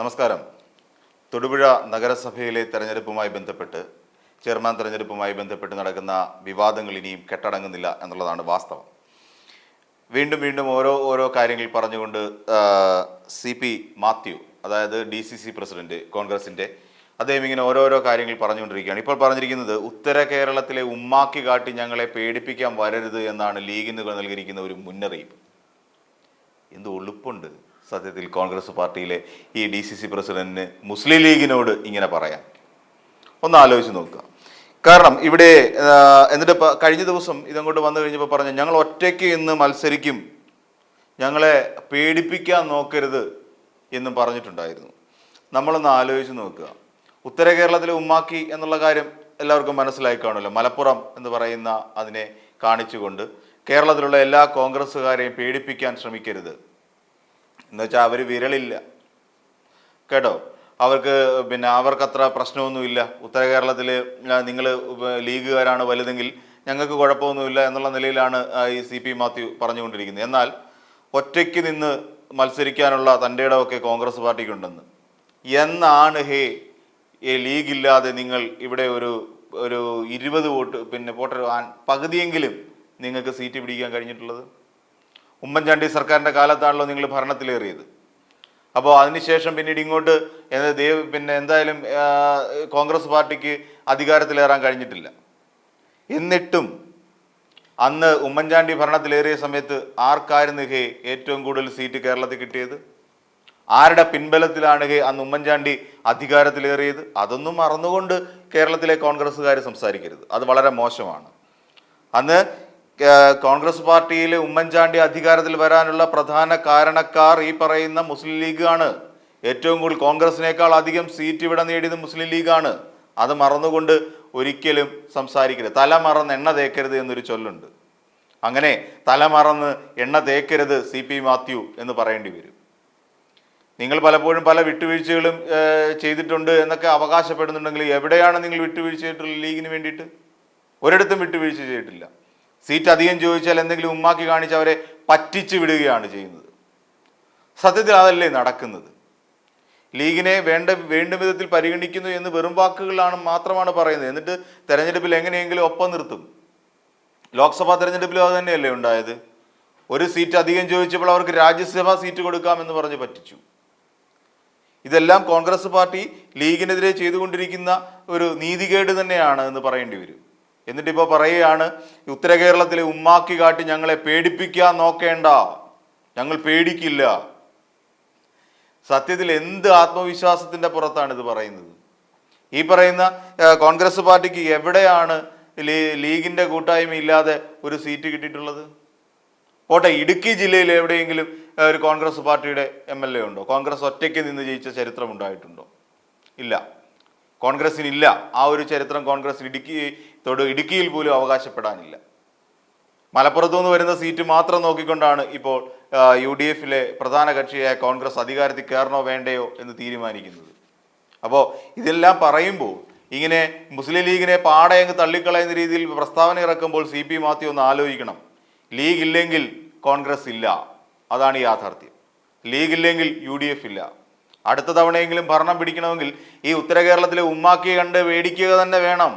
നമസ്കാരം. തൊടുപുഴ നഗരസഭയിലെ തെരഞ്ഞെടുപ്പുമായി ബന്ധപ്പെട്ട് ചെയർമാൻ തെരഞ്ഞെടുപ്പുമായി ബന്ധപ്പെട്ട് നടക്കുന്ന വിവാദങ്ങൾ ഇനിയും കെട്ടടങ്ങുന്നില്ല എന്നുള്ളതാണ് വാസ്തവം. വീണ്ടും ഓരോ കാര്യങ്ങൾ പറഞ്ഞുകൊണ്ട് CP മാത്യു, അതായത് DCC പ്രസിഡന്റ് കോൺഗ്രസിൻ്റെ, അദ്ദേഹം ഇങ്ങനെ ഓരോരോ കാര്യങ്ങൾ പറഞ്ഞുകൊണ്ടിരിക്കുകയാണ്. ഇപ്പോൾ പറഞ്ഞിരിക്കുന്നത് ഉത്തര കേരളത്തിലെ ഉമ്മാക്കി കാട്ടി ഞങ്ങളെ പേടിപ്പിക്കാൻ വരരുത് എന്നാണ് ലീഗിന് നൽകിയിരിക്കുന്ന ഒരു മുന്നറിയിപ്പ്. എന്ത് ഒളുപ്പുണ്ട് സത്യത്തിൽ കോൺഗ്രസ് പാർട്ടിയിലെ ഈ DCC പ്രസിഡന്റിന് മുസ്ലിം ലീഗിനോട് ഇങ്ങനെ പറയാൻ. ഒന്ന് ആലോചിച്ച് നോക്കുക. കാരണം ഇവിടെ എന്നിട്ട് കഴിഞ്ഞ ദിവസം ഇതങ്ങോട്ട് വന്നു കഴിഞ്ഞപ്പോൾ പറഞ്ഞു, ഞങ്ങൾ ഒറ്റയ്ക്ക് ഇന്ന് മത്സരിക്കും, ഞങ്ങളെ പേടിപ്പിക്കാൻ നോക്കരുത് എന്നും പറഞ്ഞിട്ടുണ്ടായിരുന്നു. നമ്മളൊന്ന് ആലോചിച്ച് നോക്കുക. ഉത്തര കേരളത്തിലെ ഉമ്മാക്കി എന്നുള്ള കാര്യം എല്ലാവർക്കും മനസ്സിലായി കാണുമല്ലോ. മലപ്പുറം എന്ന് പറയുന്ന അതിനെ കാണിച്ചുകൊണ്ട് കേരളത്തിലുള്ള എല്ലാ കോൺഗ്രസ്സുകാരെയും പേടിപ്പിക്കാൻ ശ്രമിക്കരുത് എന്നുവെച്ചാൽ അവർ വിരളില്ല കേട്ടോ. അവർക്കത്ര പ്രശ്നമൊന്നുമില്ല. ഉത്തര കേരളത്തിൽ നിങ്ങൾ ലീഗുകാരാണ് വലുതെങ്കിൽ ഞങ്ങൾക്ക് കുഴപ്പമൊന്നുമില്ല എന്നുള്ള നിലയിലാണ് ഈ CP മാത്യു പറഞ്ഞുകൊണ്ടിരിക്കുന്നത്. എന്നാൽ ഒറ്റയ്ക്ക് നിന്ന് മത്സരിക്കാനുള്ള തൻ്റെ ഇടമൊക്കെ കോൺഗ്രസ് പാർട്ടിക്കുണ്ടെന്ന്. എന്നാണ് ലീഗില്ലാതെ നിങ്ങൾ ഇവിടെ ഒരു 20 വോട്ട് പകുതിയെങ്കിലും നിങ്ങൾക്ക് സീറ്റ് പിടിക്കാൻ കഴിഞ്ഞിട്ടുള്ളത്? ഉമ്മൻചാണ്ടി സർക്കാരിൻ്റെ കാലത്താണല്ലോ നിങ്ങൾ ഭരണത്തിലേറിയത്. അപ്പോൾ അതിനുശേഷം പിന്നീട് ഇങ്ങോട്ട് എന്തായാലും കോൺഗ്രസ് പാർട്ടിക്ക് അധികാരത്തിലേറാൻ കഴിഞ്ഞിട്ടില്ല. എന്നിട്ടും അന്ന് ഉമ്മൻചാണ്ടി ഭരണത്തിലേറിയ സമയത്ത് ആർക്കായിരുന്നു ഏറ്റവും കൂടുതൽ സീറ്റ് കേരളത്തിൽ കിട്ടിയത്? ആരുടെ പിൻബലത്തിലാണ് അന്ന് ഉമ്മൻചാണ്ടി അധികാരത്തിലേറിയത്? അതൊന്നും മറന്നുകൊണ്ട് കേരളത്തിലെ കോൺഗ്രസ്സുകാർ സംസാരിക്കരുത്. അത് വളരെ മോശമാണ്. അന്ന് കോൺഗ്രസ് പാർട്ടിയിലെ ഉമ്മൻചാണ്ടി അധികാരത്തിൽ വരാനുള്ള പ്രധാന കാരണക്കാർ ഈ പറയുന്ന മുസ്ലിം ലീഗാണ്. ഏറ്റവും കൂടുതൽ കോൺഗ്രസിനേക്കാൾ അധികം സീറ്റ് ഇവിടെ നേടിയത് മുസ്ലിം ലീഗാണ്. അത് മറന്നുകൊണ്ട് ഒരിക്കലും സംസാരിക്കരുത്. തല മറന്ന് എണ്ണ തേക്കരുത് എന്നൊരു ചൊല്ലുണ്ട്. അങ്ങനെ തല മറന്ന് എണ്ണ തേക്കരുത് CP മാത്യു എന്ന് പറയേണ്ടി വരും. നിങ്ങൾ പലപ്പോഴും പല വിട്ടുവീഴ്ചകളും ചെയ്തിട്ടുണ്ട് എന്നൊക്കെ അവകാശപ്പെടുന്നുണ്ടെങ്കിൽ എവിടെയാണ് നിങ്ങൾ വിട്ടുവീഴ്ച ചെയ്തിട്ടുള്ളത്? ലീഗിന് വേണ്ടിയിട്ട് ഒരിടത്തും വിട്ടുവീഴ്ച ചെയ്തിട്ടില്ല. സീറ്റ് അധികം ചോദിച്ചാൽ എന്തെങ്കിലും ഉമ്മാക്കി കാണിച്ച് അവരെ പറ്റിച്ചു വിടുകയാണ് ചെയ്യുന്നത്. സത്യത്തിൽ അതല്ലേ നടക്കുന്നത്? ലീഗിനെ വേണ്ട വിധത്തിൽ പരിഗണിക്കുന്നു എന്ന് വെറും വാക്കുകളാണ് മാത്രമാണ് പറയുന്നത്. എന്നിട്ട് തെരഞ്ഞെടുപ്പിൽ എങ്ങനെയെങ്കിലും ഒപ്പം നിർത്തും. ലോക്സഭാ തെരഞ്ഞെടുപ്പിലും അത് തന്നെയല്ലേ ഉണ്ടായത്? ഒരു സീറ്റ് അധികം ചോദിച്ചപ്പോൾ അവർക്ക് രാജ്യസഭാ സീറ്റ് കൊടുക്കാമെന്ന് പറഞ്ഞ് പറ്റിച്ചു. ഇതെല്ലാം കോൺഗ്രസ് പാർട്ടി ലീഗിനെതിരെ ചെയ്തുകൊണ്ടിരിക്കുന്ന ഒരു നീതികേട് തന്നെയാണ് എന്ന് പറയേണ്ടി വരും. എന്നിട്ടിപ്പോൾ പറയുകയാണ്, ഉത്തര കേരളത്തിലെ ഉമ്മാക്കി കാട്ടി ഞങ്ങളെ പേടിപ്പിക്കാൻ നോക്കേണ്ട, ഞങ്ങൾ പേടിക്കില്ല. സത്യത്തിൽ എന്ത് ആത്മവിശ്വാസത്തിന്റെ പുറത്താണ് ഇത് പറയുന്നത്? ഈ പറയുന്ന കോൺഗ്രസ് പാർട്ടിക്ക് എവിടെയാണ് ലീഗിന്റെ കൂട്ടായ്മ ഇല്ലാതെ ഒരു സീറ്റ് കിട്ടിയിട്ടുള്ളത്? പോട്ടെ, ഇടുക്കി ജില്ലയിൽ എവിടെയെങ്കിലും ഒരു കോൺഗ്രസ് പാർട്ടിയുടെ MLA ഉണ്ടോ? കോൺഗ്രസ് ഒറ്റയ്ക്ക് നിന്ന് ജയിച്ച ചരിത്രം ഉണ്ടായിട്ടുണ്ടോ? ഇല്ല. കോൺഗ്രസിനില്ല. ആ ഒരു ചരിത്രം കോൺഗ്രസ് ഇടുക്കിയിൽ പോലും അവകാശപ്പെടാനില്ല. മലപ്പുറത്തു നിന്ന് വരുന്ന സീറ്റ് മാത്രം നോക്കിക്കൊണ്ടാണ് ഇപ്പോൾ UDF-ലെ പ്രധാന കക്ഷിയായ കോൺഗ്രസ് അധികാരത്തിൽ കയറണോ വേണ്ടയോ എന്ന് തീരുമാനിക്കുന്നത്. അപ്പോൾ ഇതെല്ലാം പറയുമ്പോൾ ഇങ്ങനെ മുസ്ലിം ലീഗിനെ പാടെ അങ്ങ് തള്ളിക്കളയുന്ന രീതിയിൽ പ്രസ്താവന ഇറക്കുമ്പോൾ CP മാത്യു ഒന്ന് ആലോചിക്കണം. ലീഗ് ഇല്ലെങ്കിൽ കോൺഗ്രസ് ഇല്ല, അതാണ് യാഥാർത്ഥ്യം. ലീഗ് ഇല്ലെങ്കിൽ UDF ഇല്ല. അടുത്ത തവണയെങ്കിലും ഭരണം പിടിക്കണമെങ്കിൽ ഈ ഉത്തര കേരളത്തിലെ ഉമ്മാക്കിയെ കണ്ട് പേടിക്കുക തന്നെ വേണം.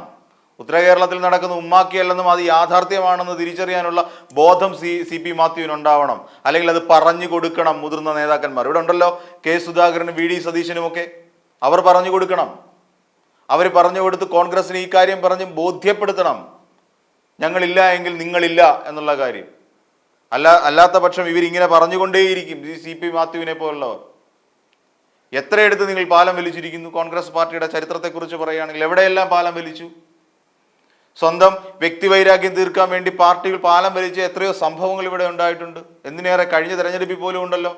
ഉത്തര കേരളത്തിൽ നടക്കുന്ന ഉമ്മാക്കിയല്ലെന്നും അത് യാഥാർത്ഥ്യമാണെന്ന് തിരിച്ചറിയാനുള്ള ബോധം CP മാത്യുവിനുണ്ടാവണം. അല്ലെങ്കിൽ അത് പറഞ്ഞു കൊടുക്കണം മുതിർന്ന നേതാക്കന്മാർ. ഇവിടെ ഉണ്ടല്ലോ K സുധാകരനും VD സതീശനുമൊക്കെ. അവർ പറഞ്ഞു കൊടുക്കണം. അവർ പറഞ്ഞു കൊടുത്ത് കോൺഗ്രസിന് ഈ കാര്യം പറഞ്ഞ് ബോധ്യപ്പെടുത്തണം. ഞങ്ങളില്ല എങ്കിൽ നിങ്ങളില്ല എന്നുള്ള കാര്യം. അല്ലാത്ത പക്ഷം ഇവരിങ്ങനെ പറഞ്ഞുകൊണ്ടേയിരിക്കും. CP മാത്യുവിനെ പോലുള്ളവർ. എത്രയെടുത്ത് നിങ്ങൾ പാലം വലിച്ചിരിക്കുന്നു? കോൺഗ്രസ് പാർട്ടിയുടെ ചരിത്രത്തെക്കുറിച്ച് പറയുകയാണെങ്കിൽ എവിടെയെല്ലാം പാലം വലിച്ചു? സ്വന്തം വ്യക്തിവൈരാഗ്യം തീർക്കാൻ വേണ്ടി പാർട്ടികൾ പാലം വലിച്ച എത്രയോ സംഭവങ്ങൾ ഇവിടെ ഉണ്ടായിട്ടുണ്ട്. എന്തിനേറെ കഴിഞ്ഞ തെരഞ്ഞെടുപ്പിൽ പോലും ഉണ്ടല്ലോ.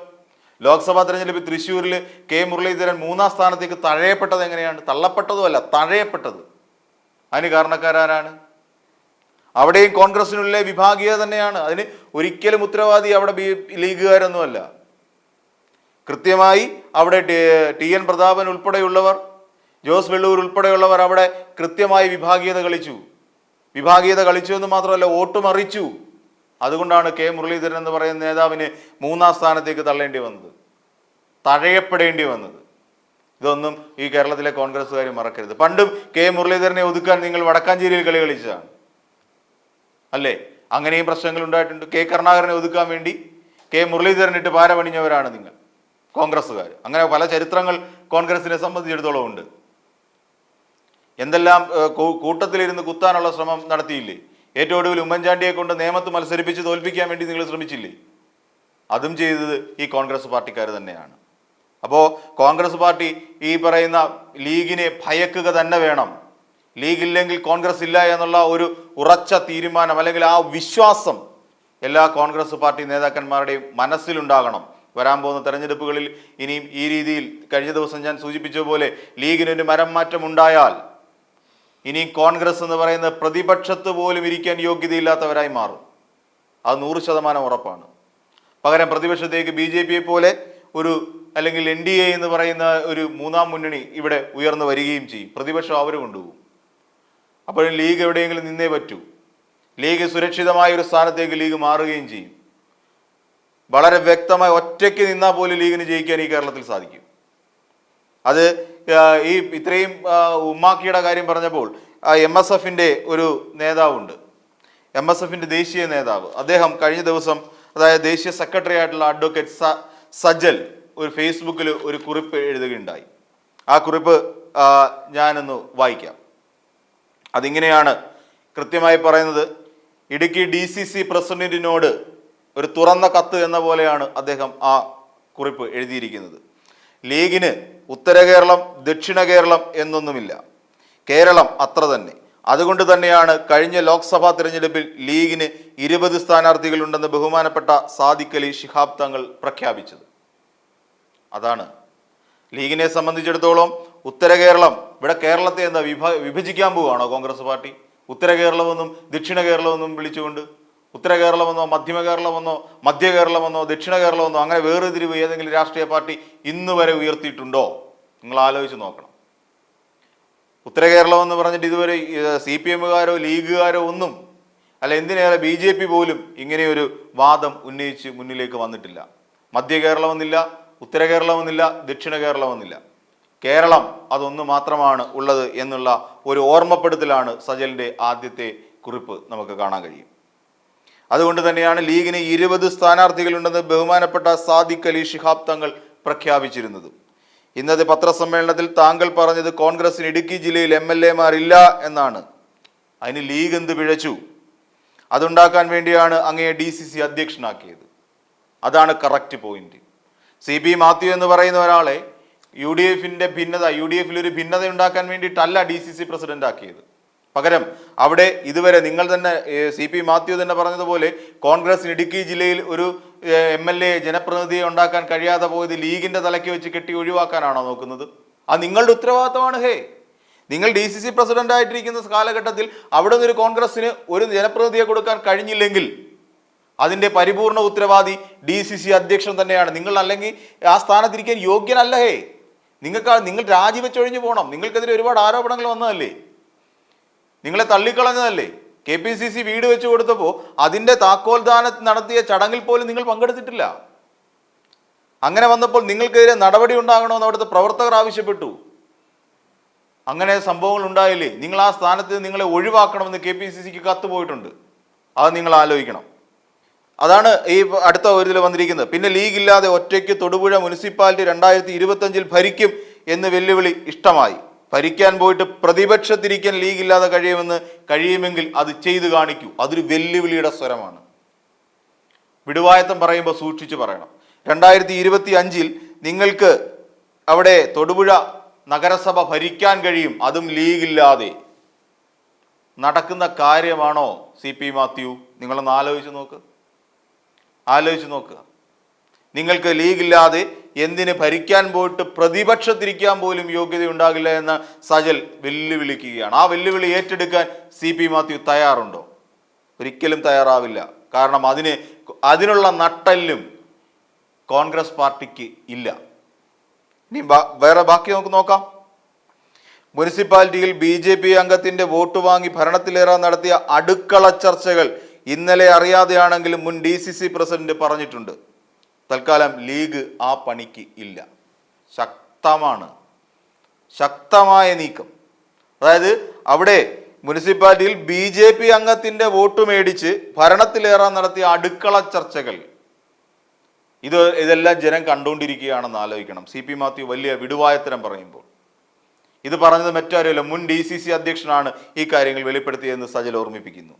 ലോക്സഭാ തെരഞ്ഞെടുപ്പിൽ തൃശ്ശൂരിൽ K മുരളീധരൻ 3-ാം സ്ഥാനത്തേക്ക് തഴയപ്പെട്ടത് എങ്ങനെയാണ്? തള്ളപ്പെട്ടതുമല്ല, തഴയപ്പെട്ടത്. അതിന് കാരണക്കാരാണ്? അവിടെയും കോൺഗ്രസിനുള്ള വിഭാഗീയത തന്നെയാണ്. അതിന് ഒരിക്കലും ഉത്തരവാദി അവിടെ ലീഗുകാരൊന്നുമല്ല. കൃത്യമായി അവിടെ TN പ്രതാപൻ ഉൾപ്പെടെയുള്ളവർ, ജോസ് വെള്ളൂർ ഉൾപ്പെടെയുള്ളവർ അവിടെ കൃത്യമായി വിഭാഗീയത കളിച്ചു എന്ന് മാത്രമല്ല, വോട്ട് മറിച്ചു. അതുകൊണ്ടാണ് K മുരളീധരൻ എന്ന് പറയുന്ന നേതാവിന് 3-ാം സ്ഥാനത്തേക്ക് തള്ളേണ്ടി വന്നത്, തഴയപ്പെടേണ്ടി വന്നത്. ഇതൊന്നും ഈ കേരളത്തിലെ കോൺഗ്രസ്സുകാർ മറക്കരുത്. പണ്ടും കെ മുരളീധരനെ ഒതുക്കാൻ നിങ്ങൾ വടക്കാഞ്ചേരിയിൽ കളി കളിച്ചതാണ് അല്ലേ? അങ്ങനെയും പ്രശ്നങ്ങൾ ഉണ്ടായിട്ടുണ്ട്. കെ കരുണാകരനെ ഒതുക്കാൻ വേണ്ടി കെ മുരളീധരനിട്ട് പാര പണിഞ്ഞവരാണ് നിങ്ങൾ കോൺഗ്രസ്സുകാർ. അങ്ങനെ പല ചരിത്രങ്ങൾ കോൺഗ്രസിനെ സംബന്ധിച്ചിടത്തോളം ഉണ്ട്. എന്തെല്ലാം കൂട്ടത്തിലിരുന്ന് കുത്താനുള്ള ശ്രമം നടത്തിയില്ലേ? ഏറ്റവും ഒടുവിൽ ഉമ്മൻചാണ്ടിയെ കൊണ്ട് നേമത്ത് മത്സരിപ്പിച്ച് തോൽപ്പിക്കാൻ വേണ്ടി നിങ്ങൾ ശ്രമിച്ചില്ലേ? അതും ചെയ്തത് ഈ കോൺഗ്രസ് പാർട്ടിക്കാർ തന്നെയാണ്. അപ്പോൾ കോൺഗ്രസ് പാർട്ടി ഈ പറയുന്ന ലീഗിനെ ഭയക്കുക തന്നെ വേണം. ലീഗില്ലെങ്കിൽ കോൺഗ്രസ് ഇല്ല എന്നുള്ള ഒരു ഉറച്ച തീരുമാനം അല്ലെങ്കിൽ ആ വിശ്വാസം എല്ലാ കോൺഗ്രസ് പാർട്ടി നേതാക്കന്മാരുടെയും മനസ്സിലുണ്ടാകണം. വരാൻ പോകുന്ന തെരഞ്ഞെടുപ്പുകളിൽ ഇനിയും ഈ രീതിയിൽ കഴിഞ്ഞ ദിവസം ഞാൻ സൂചിപ്പിച്ച പോലെ ലീഗിനൊരു മരം മാറ്റം ഉണ്ടായാൽ ഇനി കോൺഗ്രസ് എന്ന് പറയുന്ന പ്രതിപക്ഷത്ത് പോലും ഇരിക്കാൻ യോഗ്യതയില്ലാത്തവരായി മാറും. അത് 100% ഉറപ്പാണ്. പകരം പ്രതിപക്ഷത്തേക്ക് BJP പോലെ ഒരു അല്ലെങ്കിൽ NDA എന്ന് പറയുന്ന ഒരു മൂന്നാം മുന്നണി ഇവിടെ ഉയർന്നു വരികയും ചെയ്യും. പ്രതിപക്ഷം അവർ കൊണ്ടുപോകും. അപ്പോഴും ലീഗ് എവിടെയെങ്കിലും നിന്നേ പറ്റൂ. ലീഗ് സുരക്ഷിതമായ ഒരു സ്ഥാനത്തേക്ക് ലീഗ് മാറുകയും ചെയ്യും. വളരെ വ്യക്തമായി ഒറ്റയ്ക്ക് നിന്നാൽ പോലും ലീഗിന് ജയിക്കാൻ ഈ കേരളത്തിൽ സാധിക്കും. അത് ഈ ഇത്രയും ഉമ്മാക്കിയുടെ കാര്യം പറഞ്ഞപ്പോൾ MSFന്റെ ഒരു നേതാവുണ്ട്, MSFന്റെ ദേശീയ നേതാവ്. അദ്ദേഹം കഴിഞ്ഞ ദിവസം, അതായത് ദേശീയ സെക്രട്ടറി ആയിട്ടുള്ള അഡ്വക്കേറ്റ് സജൽ ഒരു ഫേസ്ബുക്കിൽ ഒരു കുറിപ്പ് എഴുതുകയുണ്ടായി. ആ കുറിപ്പ് ഞാനൊന്ന് വായിക്കാം. അതിങ്ങനെയാണ് കൃത്യമായി പറയുന്നത്. ഇടുക്കി DCC പ്രസിഡന്റിനോട് ഒരു തുറന്ന കത്ത് എന്ന പോലെയാണ് അദ്ദേഹം ആ കുറിപ്പ് എഴുതിയിരിക്കുന്നത്. ലീഗിന് ഉത്തര കേരളം ദക്ഷിണ കേരളം എന്നൊന്നുമില്ല, കേരളം അത്ര തന്നെ. അതുകൊണ്ട് തന്നെയാണ് കഴിഞ്ഞ ലോക്സഭാ തിരഞ്ഞെടുപ്പിൽ ലീഗിന് 20 സ്ഥാനാർത്ഥികളുണ്ടെന്ന് ബഹുമാനപ്പെട്ട സാദിഖ് അലി ശിഹാബ് തങ്ങൾ പ്രഖ്യാപിച്ചത്. അതാണ് ലീഗിനെ സംബന്ധിച്ചിടത്തോളം ഉത്തര കേരളം. ഇവിടെ കേരളത്തെ എന്താ വിഭജിക്കാൻ പോവുകയാണോ കോൺഗ്രസ് പാർട്ടി? ഉത്തര കേരളമെന്നും ദക്ഷിണ കേരളമെന്നും വിളിച്ചുകൊണ്ട് ഉത്തര കേരളമെന്നോ മധ്യമ കേരളമെന്നോ മധ്യ കേരളമെന്നോ ദക്ഷിണ കേരളമെന്നോ അങ്ങനെ വേർതിരിവ് ഏതെങ്കിലും രാഷ്ട്രീയ പാർട്ടി ഇന്ന് വരെ ഉയർത്തിയിട്ടുണ്ടോ? നിങ്ങൾ ആലോചിച്ച് നോക്കണം. ഉത്തര കേരളം എന്ന് പറഞ്ഞിട്ട് ഇതുവരെ CPMകാരോ ലീഗുകാരോ ഒന്നും അല്ല, എന്തിനേറെ BJP പോലും ഇങ്ങനെയൊരു വാദം ഉന്നയിച്ച് മുന്നിലേക്ക് വന്നിട്ടില്ല. മധ്യ കേരളമെന്നില്ല, ഉത്തര കേരളമെന്നില്ല, ദക്ഷിണ കേരളമെന്നില്ല, കേരളം അതൊന്നു മാത്രമാണ് ഉള്ളത് എന്നുള്ള ഒരു ഓർമ്മപ്പെടുത്തലാണ് സജലിൻ്റെ ആദ്യത്തെ കുറിപ്പ് നമുക്ക് കാണാൻ കഴിയും. അതുകൊണ്ട് തന്നെയാണ് ലീഗിന് 20 സ്ഥാനാർത്ഥികളുണ്ടെന്ന് ബഹുമാനപ്പെട്ട സാദിഖ് അലി ശിഹാബ് തങ്ങൾ പ്രഖ്യാപിച്ചിരുന്നത്. ഇന്നത്തെ പത്രസമ്മേളനത്തിൽ താങ്കൾ പറഞ്ഞത് കോൺഗ്രസിന് ഇടുക്കി ജില്ലയിൽ MLAമാരില്ല എന്നാണ്. അതിന് ലീഗ് എന്ത് പിഴച്ചു? അതുണ്ടാക്കാൻ വേണ്ടിയാണ് അങ്ങയെ DCC അധ്യക്ഷനാക്കിയത്. അതാണ് കറക്റ്റ് പോയിന്റ്. CP മാത്യു എന്ന് പറയുന്ന ഒരാളെ UDFിൽ ഒരു ഭിന്നത ഉണ്ടാക്കാൻ വേണ്ടിയിട്ടല്ല DCC പ്രസിഡന്റ് ആക്കിയത്. പകരം അവിടെ ഇതുവരെ നിങ്ങൾ തന്നെ CP മാത്യു തന്നെ പറഞ്ഞതുപോലെ കോൺഗ്രസിന് ഇടുക്കി ജില്ലയിൽ ഒരു MLA ജനപ്രതിനിധിയെ ഉണ്ടാക്കാൻ കഴിയാതെ പോയത് ലീഗിന്റെ തലയ്ക്ക് വെച്ച് കെട്ടി ഒഴിവാക്കാനാണോ നോക്കുന്നത്? അത് നിങ്ങളുടെ ഉത്തരവാദിത്തമാണ്. നിങ്ങൾ DCC പ്രസിഡന്റ് ആയിട്ടിരിക്കുന്ന കാലഘട്ടത്തിൽ അവിടെ നിന്നൊരു കോൺഗ്രസിന് ഒരു ജനപ്രതിനിധിയെ കൊടുക്കാൻ കഴിഞ്ഞില്ലെങ്കിൽ അതിന്റെ പരിപൂർണ ഉത്തരവാദി DCC അധ്യക്ഷൻ തന്നെയാണ്. നിങ്ങൾ അല്ലെങ്കിൽ ആ സ്ഥാനത്തിരിക്കാൻ യോഗ്യനല്ല. നിങ്ങൾ രാജിവെച്ചൊഴിഞ്ഞു പോകണം. നിങ്ങൾക്കെതിരെ ഒരുപാട് ആരോപണങ്ങൾ വന്നതല്ലേ, നിങ്ങളെ തള്ളിക്കളഞ്ഞതല്ലേ. KPCC വീട് വെച്ച് കൊടുത്തപ്പോൾ അതിൻ്റെ താക്കോൽദാനം നടത്തിയ ചടങ്ങിൽ പോലും നിങ്ങൾ പങ്കെടുത്തിട്ടില്ല. അങ്ങനെ വന്നപ്പോൾ നിങ്ങൾക്കെതിരെ നടപടി ഉണ്ടാകണമെന്ന് അവിടുത്തെ പ്രവർത്തകർ ആവശ്യപ്പെട്ടു. അങ്ങനെ സംഭവങ്ങൾ ഉണ്ടായില്ലേ? നിങ്ങൾ ആ സ്ഥാനത്ത് നിങ്ങളെ ഒഴിവാക്കണമെന്ന് KPCCക്ക് കത്ത് പോയിട്ടുണ്ട്. അത് നിങ്ങൾ ആലോചിക്കണം. അതാണ് ഈ അടുത്ത ഒരു ഇതിൽ വന്നിരിക്കുന്നത്. പിന്നെ ലീഗ് ഇല്ലാതെ ഒറ്റയ്ക്ക് തൊടുപുഴ മുനിസിപ്പാലിറ്റി 2025 ഭരിക്കും എന്ന് വെല്ലുവിളി ഇഷ്ടമായി. ഭരിക്കാൻ പോയിട്ട് പ്രതിപക്ഷത്തിരിക്കാൻ ലീഗ് ഇല്ലാതെ കഴിയുമെങ്കിൽ അത് ചെയ്തു കാണിക്കൂ. അതൊരു വെല്ലുവിളിയുടെ സ്വരമാണ്. വിടുവായത്തം പറയുമ്പോൾ സൂക്ഷിച്ചു പറയണം. 2025 നിങ്ങൾക്ക് അവിടെ തൊടുപുഴ നഗരസഭ ഭരിക്കാൻ കഴിയും, അതും ലീഗ് ഇല്ലാതെ. നടക്കുന്ന കാര്യമാണോ CP മാത്യു? നിങ്ങളൊന്ന് ആലോചിച്ച് നോക്കുക. നിങ്ങൾക്ക് ലീഗ് ഇല്ലാതെ എന്തിന് ഭരിക്കാൻ പോയിട്ട് പ്രതിപക്ഷത്തിരിക്കാൻ പോലും യോഗ്യത ഉണ്ടാകില്ല എന്ന് സജൽ വെല്ലുവിളിക്കുകയാണ്. ആ വെല്ലുവിളി ഏറ്റെടുക്കാൻ CP മാത്യു തയ്യാറുണ്ടോ? ഒരിക്കലും തയ്യാറാവില്ല. കാരണം അതിനുള്ള നട്ടെല്ലും കോൺഗ്രസ് പാർട്ടിക്ക് ഇല്ല. ഇനി വേറെ ബാക്കി നമുക്ക് നോക്കാം. മുനിസിപ്പാലിറ്റിയിൽ BJP അംഗത്തിന്റെ വോട്ട് വാങ്ങി ഭരണത്തിലേറാൻ നടത്തിയ അടുക്കള ചർച്ചകൾ ഇന്നലെ അറിയാതെയാണെങ്കിലും മുൻ DCC പ്രസിഡന്റ് പറഞ്ഞിട്ടുണ്ട്. തൽക്കാലം ലീഗ് ആ പണിക്ക് ഇല്ല. ശക്തമാണ്. ശക്തമായ നീക്കം. അതായത് അവിടെ മുനിസിപ്പാലിറ്റിയിൽ BJP അംഗത്തിൻ്റെ വോട്ട് മേടിച്ച് ഭരണത്തിലേറാൻ നടത്തിയ അടുക്കള ചർച്ചകൾ, ഇതെല്ലാം ജനം കണ്ടുകൊണ്ടിരിക്കുകയാണെന്ന് ആലോചിക്കണം. CP മാത്യു വലിയ വിടുവായത്തരം പറയുമ്പോൾ. ഇത് പറഞ്ഞത് മറ്റാരുമല്ല, മുൻ DCC അധ്യക്ഷനാണ് ഈ കാര്യങ്ങൾ വെളിപ്പെടുത്തിയതെന്ന് സജൽ ഓർമ്മിപ്പിക്കുന്നു.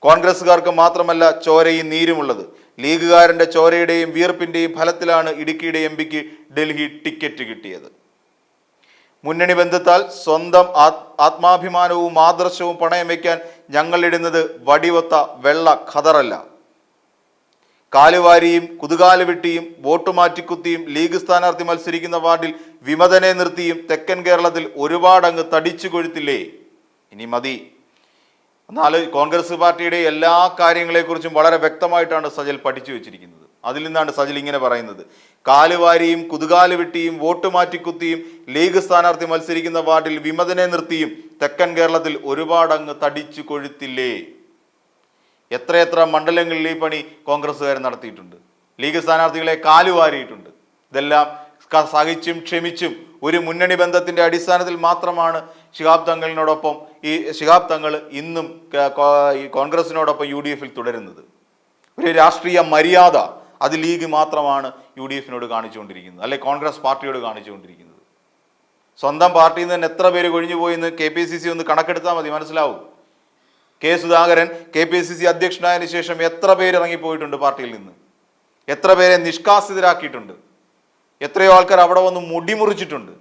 കോൺഗ്രസ്സുകാർക്ക് മാത്രമല്ല ചോരയും നീരുമുള്ളത്. ലീഗുകാരൻ്റെ ചോരയുടെയും വിയർപ്പിൻ്റെയും ഫലത്തിലാണ് ഇടുക്കിയുടെ MP-ക്ക് ഡൽഹി ടിക്കറ്റ് കിട്ടിയത്. മുന്നണി ബന്ധത്താൽ സ്വന്തം ആത്മാഭിമാനവും ആദർശവും പണയം വയ്ക്കാൻ ഞങ്ങളിടുന്നത് വടിവത്ത വെള്ള ഖദറല്ല. കാലുവാരിയും കുതുകാല് വെട്ടിയും വോട്ട് മാറ്റിക്കുത്തിയും ലീഗ് സ്ഥാനാർത്ഥി മത്സരിക്കുന്ന വാർഡിൽ വിമതനെ നിർത്തിയും തെക്കൻ കേരളത്തിൽ ഒരുപാടങ്ങ് തടിച്ചു കൊഴുത്തില്ലേ? ഇനി മതി. എന്നാൽ കോൺഗ്രസ് പാർട്ടിയുടെ എല്ലാ കാര്യങ്ങളെക്കുറിച്ചും വളരെ വ്യക്തമായിട്ടാണ് സജൽ പഠിച്ചു വെച്ചിരിക്കുന്നത്. അതിൽ നിന്നാണ് സജൽ ഇങ്ങനെ പറയുന്നത്: കാലുവാരിയും കുതുകാല് വെട്ടിയും വോട്ട് മാറ്റിക്കുത്തിയും ലീഗ് സ്ഥാനാർത്ഥി മത്സരിക്കുന്ന വാർഡിൽ വിമതനെ നിർത്തിയും തെക്കൻ കേരളത്തിൽ ഒരുപാടങ്ങ് തടിച്ചു കൊഴുത്തില്ലേ? എത്രയെത്ര മണ്ഡലങ്ങളിൽ ഈ പണി കോൺഗ്രസ്സുകാർ നടത്തിയിട്ടുണ്ട്. ലീഗ് സ്ഥാനാർത്ഥികളെ കാലുവാരിയിട്ടുണ്ട്. ഇതെല്ലാം സഹിച്ചും ക്ഷമിച്ചും ഒരു മുന്നണി ബന്ധത്തിന്റെ അടിസ്ഥാനത്തിൽ മാത്രമാണ് ശിഹാബ് തങ്ങളിനോടൊപ്പം ശിഹാബ് തങ്ങൾ ഇന്നും കോൺഗ്രസിനോടൊപ്പം UDF-ൽ തുടരുന്നത്. ഒരു രാഷ്ട്രീയ മര്യാദ അത് ലീഗ് മാത്രമാണ് UDF-നോട് കാണിച്ചുകൊണ്ടിരിക്കുന്നത്, അല്ലെ കോൺഗ്രസ് പാർട്ടിയോട് കാണിച്ചുകൊണ്ടിരിക്കുന്നത്. സ്വന്തം പാർട്ടിയിൽ നിന്ന് തന്നെ എത്ര പേര് കൊഴിഞ്ഞു പോയെന്ന് KPCC ഒന്ന് കണക്കെടുത്താൽ മതി, മനസ്സിലാവും. K. സുധാകരൻ KPCC അധ്യക്ഷനായതിനു ശേഷം എത്ര പേര് ഇറങ്ങിപ്പോയിട്ടുണ്ട് പാർട്ടിയിൽ നിന്ന്, എത്ര പേരെ നിഷ്കാസിതരാക്കിയിട്ടുണ്ട്, എത്രയോ ആൾക്കാർ അവിടെ വന്ന് മുടിമുറിച്ചിട്ടുണ്ട്.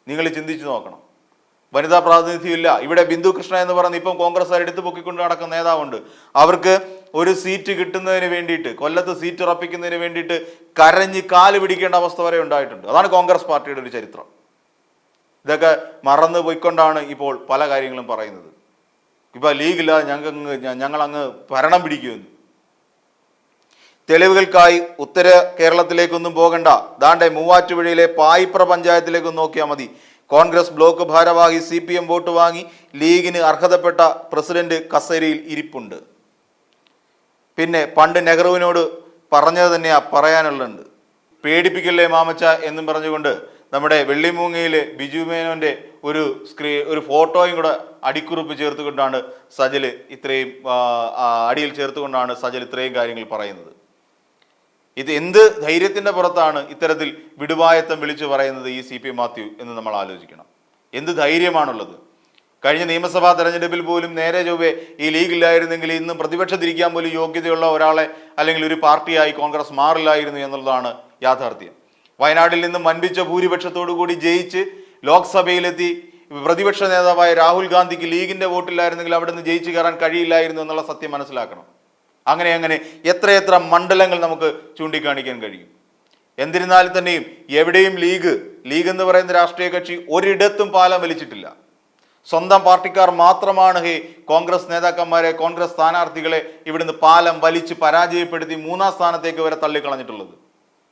നിങ്ങൾ ചിന്തിച്ചു നോക്കണം. വനിതാ പ്രാതിനിധ്യമില്ല. ഇവിടെ ബിന്ദു കൃഷ്ണ എന്ന് പറഞ്ഞ് ഇപ്പം കോൺഗ്രസ് എടുത്തു പൊക്കിക്കൊണ്ട് നടക്കുന്ന നേതാവുണ്ട്. അവർക്ക് ഒരു സീറ്റ് കിട്ടുന്നതിന് വേണ്ടിയിട്ട്, കൊല്ലത്ത് സീറ്റ് ഉറപ്പിക്കുന്നതിന് വേണ്ടിയിട്ട് കരഞ്ഞ് കാല് പിടിക്കേണ്ട അവസ്ഥ വരെ ഉണ്ടായിട്ടുണ്ട്. അതാണ് കോൺഗ്രസ് പാർട്ടിയുടെ ഒരു ചരിത്രം. ഇതൊക്കെ മറന്നു പോയിക്കൊണ്ടാണ് ഇപ്പോൾ പല കാര്യങ്ങളും പറയുന്നത്. ഇപ്പൊ ലീഗില്ലാതെ ഞങ്ങളങ്ങ് ഭരണം പിടിക്കുമെന്ന്. തെളിവുകൾക്കായി ഉത്തര കേരളത്തിലേക്കൊന്നും പോകണ്ട. ദാണ്ടെ മൂവാറ്റുപുഴയിലെ പായിപ്ര പഞ്ചായത്തിലേക്കൊന്നും നോക്കിയാൽ മതി. കോൺഗ്രസ് ബ്ലോക്ക് ഭാരവാഹി CPM വോട്ട് വാങ്ങി ലീഗിന് അർഹതപ്പെട്ട പ്രസിഡന്റ് കസേരയിൽ ഇരിപ്പുണ്ട്. പിന്നെ പണ്ട് നെഹ്റുവിനോട് പറഞ്ഞത് തന്നെയാ പറയാനുള്ളത്. പേടിപ്പിക്കല്ലേ മാമച്ച എന്നും പറഞ്ഞുകൊണ്ട് നമ്മുടെ വെള്ളിമൂങ്ങയിലെ ബിജു മേനോന്റെ ഒരു ഫോട്ടോയും കൂടെ അടിക്കുറിപ്പ് ചേർത്തുകൊണ്ടാണ് സജൽ ഇത്രയും അടിയിൽ ചേർത്തുകൊണ്ടാണ് സജൽ ഇത്രയും കാര്യങ്ങൾ പറയുന്നത്. ഇത് എന്ത് ധൈര്യത്തിന്റെ പുറത്താണ് ഇത്തരത്തിൽ വിടുവായത്തം വിളിച്ചു പറയുന്നത് ഈ CP മാത്യു എന്ന് നമ്മൾ ആലോചിക്കണം. എന്ത് ധൈര്യമാണുള്ളത്? കഴിഞ്ഞ നിയമസഭാ തെരഞ്ഞെടുപ്പിൽ പോലും നേരെ ചൊവ്വേ ഈ ലീഗില്ലായിരുന്നെങ്കിൽ ഇന്നും പ്രതിപക്ഷത്തിരിക്കാൻ പോലും യോഗ്യതയുള്ള ഒരാളെ അല്ലെങ്കിൽ ഒരു പാർട്ടിയായി കോൺഗ്രസ് മാറില്ലായിരുന്നു എന്നുള്ളതാണ് യാഥാർത്ഥ്യം. വയനാട്ടിൽ നിന്നും വൻപിച്ച ഭൂരിപക്ഷത്തോടു കൂടി ജയിച്ച് ലോക്സഭയിലെത്തി പ്രതിപക്ഷ നേതാവായ രാഹുൽ ഗാന്ധിക്ക് ലീഗിന്റെ വോട്ടില്ലായിരുന്നെങ്കിൽ അവിടെ നിന്ന് ജയിച്ചു കയറാൻ കഴിയില്ലായിരുന്നു എന്നുള്ള സത്യം മനസ്സിലാക്കണം. അങ്ങനെ എത്രയെത്ര മണ്ഡലങ്ങൾ നമുക്ക് ചൂണ്ടിക്കാണിക്കാൻ കഴിയും. എന്നിരുന്നാൽ തന്നെയും എവിടെയും ലീഗ് എന്ന് പറയുന്ന രാഷ്ട്രീയ കക്ഷി ഒരിടത്തും പാലം വലിച്ചിട്ടില്ല. സ്വന്തം പാർട്ടിക്കാർ മാത്രമാണ് കോൺഗ്രസ് നേതാക്കന്മാരെ, കോൺഗ്രസ് സ്ഥാനാർത്ഥികളെ ഇവിടുന്ന് പാലം വലിച്ച് പരാജയപ്പെടുത്തി 3-ാം സ്ഥാനത്തേക്ക് വരെ തള്ളിക്കളഞ്ഞിട്ടുള്ളത്.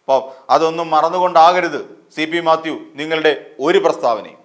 അപ്പോൾ അതൊന്നും മറന്നുകൊണ്ടാകരുത് CP മാത്യു നിങ്ങളുടെ ഒരു പ്രസ്താവനയും.